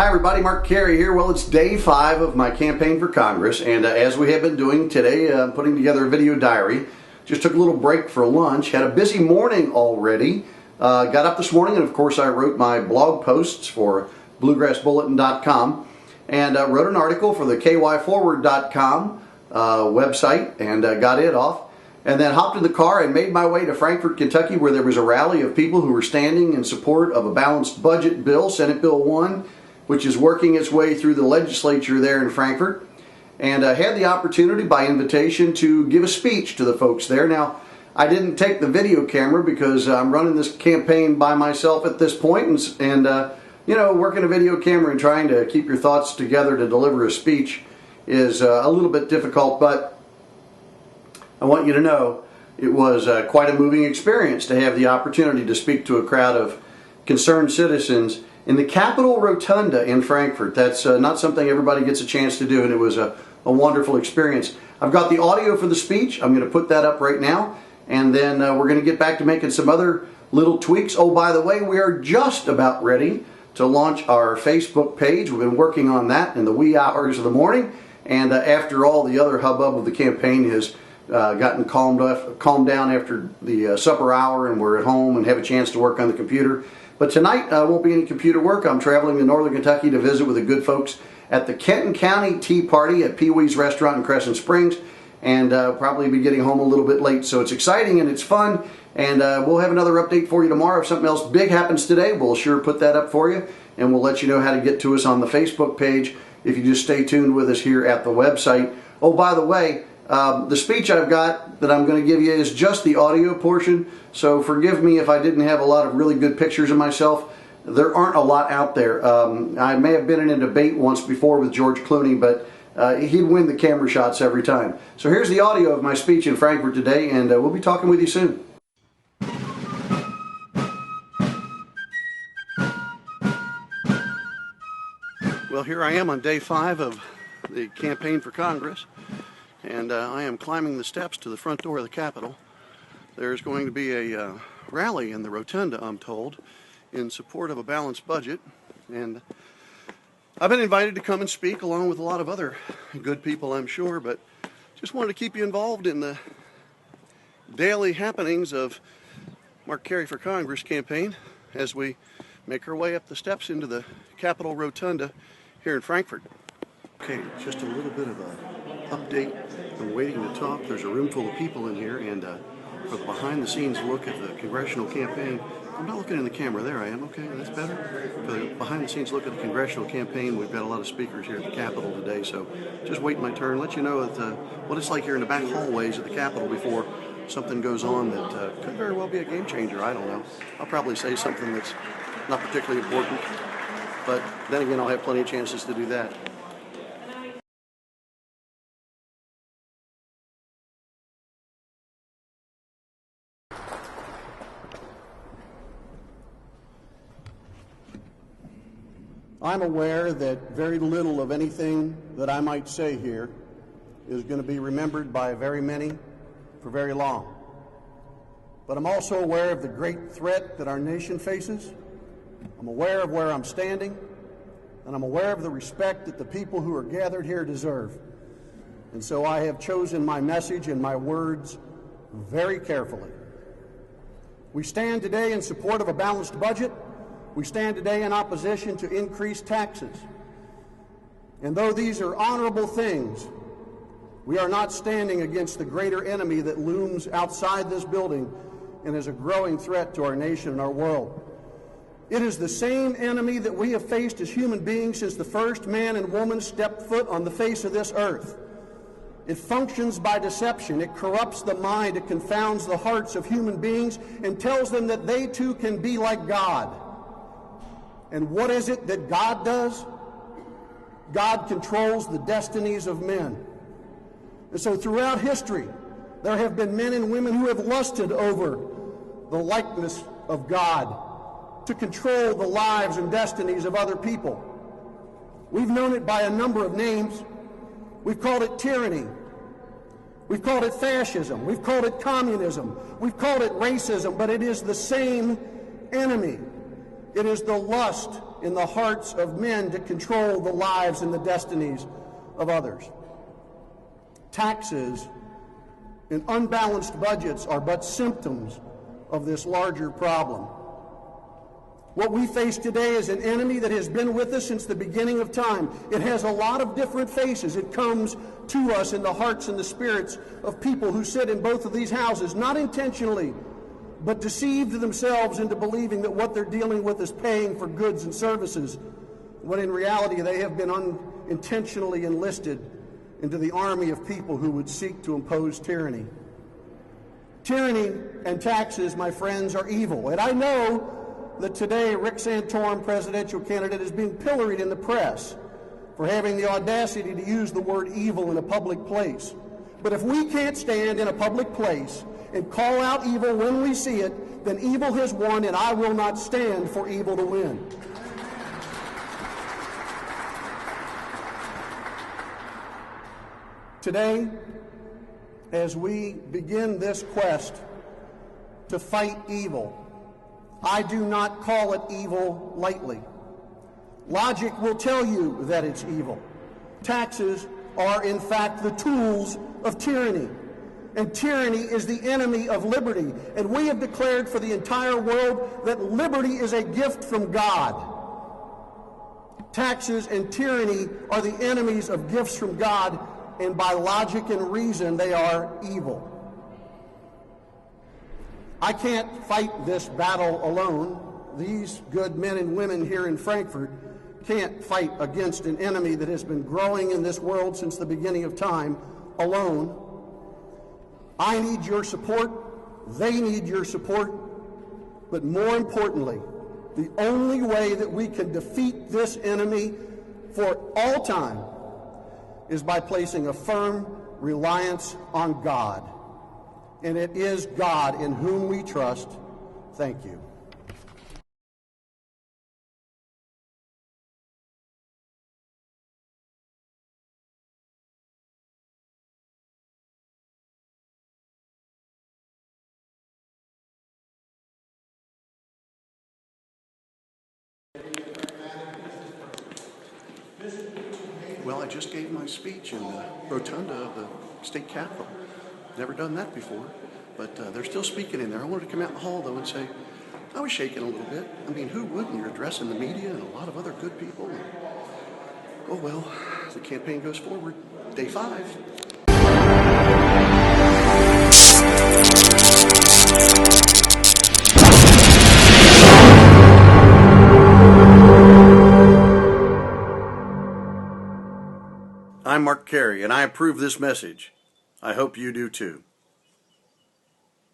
Hi everybody, Mark Carey here. Well, it's day 5 of my campaign for Congress, and as we have been doing today, I'm putting together a video diary. Just took a little break for lunch, had a busy morning already. Got up this morning, and of course I wrote my blog posts for bluegrassbulletin.com, and wrote an article for the kyforward.com website, and got it off. And then hopped in the car and made my way to Frankfort, Kentucky, where there was a rally of people who were standing in support of a balanced budget bill, Senate Bill 1, which is working its way through the legislature there in Frankfort. And I had the opportunity by invitation to give a speech to the folks there. Now, I didn't take the video camera because I'm running this campaign by myself at this point, and you know, working a video camera and trying to keep your thoughts together to deliver a speech is a little bit difficult, but I want you to know it was quite a moving experience to have the opportunity to speak to a crowd of concerned citizens in the Capitol Rotunda in Frankfurt. That's not something everybody gets a chance to do, and it was a wonderful experience. I've got the audio for the speech. I'm going to put that up right now, and then we're going to get back to making some other little tweaks. Oh, by the way, we are just about ready to launch our Facebook page. We've been working on that in the wee hours of the morning, and after all the other hubbub of the campaign has gotten calmed down after the supper hour, and we're at home and have a chance to work on the computer. But tonight won't be any computer work. I'm traveling to Northern Kentucky to visit with the good folks at the Kenton County Tea Party at Pee Wee's Restaurant in Crescent Springs, and probably be getting home a little bit late. So it's exciting and it's fun, and we'll have another update for you tomorrow. If something else big happens today, we'll sure put that up for you, and we'll let you know how to get to us on the Facebook page if you just stay tuned with us here at the website. Oh, by the way, the speech I've got that I'm going to give you is just the audio portion, so forgive me if I didn't have a lot of really good pictures of myself. There aren't a lot out there. I may have been in a debate once before with George Clooney, but he'd win the camera shots every time. So here's the audio of my speech in Frankfurt today, and we'll be talking with you soon. Well, here I am on day 5 of the campaign for Congress. And I am climbing the steps to the front door of the Capitol. There's going to be a rally in the Rotunda, I'm told, in support of a balanced budget. And I've been invited to come and speak along with a lot of other good people, I'm sure, but just wanted to keep you involved in the daily happenings of Mark Carey for Congress campaign as we make our way up the steps into the Capitol Rotunda here in Frankfort. Okay, just a little bit of a update. I'm waiting to talk. There's a room full of people in here, and for the behind-the-scenes look at the Congressional campaign, I'm not looking in the camera. There I am. Okay, that's better. For the behind-the-scenes look at the Congressional campaign, we've got a lot of speakers here at the Capitol today, so just waiting my turn. Let you know that, what it's like here in the back hallways of the Capitol before something goes on that could very well be a game changer. I don't know. I'll probably say something that's not particularly important, but then again, I'll have plenty of chances to do that. I'm aware that very little of anything that I might say here is going to be remembered by very many for very long. But I'm also aware of the great threat that our nation faces. I'm aware of where I'm standing, and I'm aware of the respect that the people who are gathered here deserve. And so I have chosen my message and my words very carefully. We stand today in support of a balanced budget. We stand today in opposition to increased taxes. And though these are honorable things, we are not standing against the greater enemy that looms outside this building and is a growing threat to our nation and our world. It is the same enemy that we have faced as human beings since the first man and woman stepped foot on the face of this earth. It functions by deception. It corrupts the mind. It confounds the hearts of human beings and tells them that they too can be like God. And what is it that God does? God controls the destinies of men. And so throughout history, there have been men and women who have lusted over the likeness of God to control the lives and destinies of other people. We've known it by a number of names. We've called it tyranny. We've called it fascism. We've called it communism. We've called it racism, but it is the same enemy. It is the lust in the hearts of men to control the lives and the destinies of others. Taxes and unbalanced budgets are but symptoms of this larger problem. What we face today is an enemy that has been with us since the beginning of time. It has a lot of different faces. It comes to us in the hearts and the spirits of people who sit in both of these houses, not intentionally, but deceived themselves into believing that what they're dealing with is paying for goods and services, when in reality they have been unintentionally enlisted into the army of people who would seek to impose tyranny. Tyranny and taxes, my friends, are evil. And I know that today Rick Santorum, presidential candidate, is being pilloried in the press for having the audacity to use the word evil in a public place. But if we can't stand in a public place and call out evil when we see it, then evil has won, and I will not stand for evil to win. Today, as we begin this quest to fight evil, I do not call it evil lightly. Logic will tell you that it's evil. Taxes are, in fact, the tools of tyranny. And tyranny is the enemy of liberty. And we have declared for the entire world that liberty is a gift from God. Taxes and tyranny are the enemies of gifts from God, and by logic and reason, they are evil. I can't fight this battle alone. These good men and women here in Frankfort can't fight against an enemy that has been growing in this world since the beginning of time alone. I need your support. They need your support. But more importantly, the only way that we can defeat this enemy for all time is by placing a firm reliance on God. And it is God in whom we trust. Thank you. Well, I just gave my speech in the rotunda of the state capitol. Never done that before, but they're still speaking in there. I wanted to come out in the hall, though, and say, I was shaking a little bit. I mean, who wouldn't? You're addressing the media and a lot of other good people. And, oh, well, the campaign goes forward. Day 5. I'm Mark Carey, and I approve this message. I hope you do too.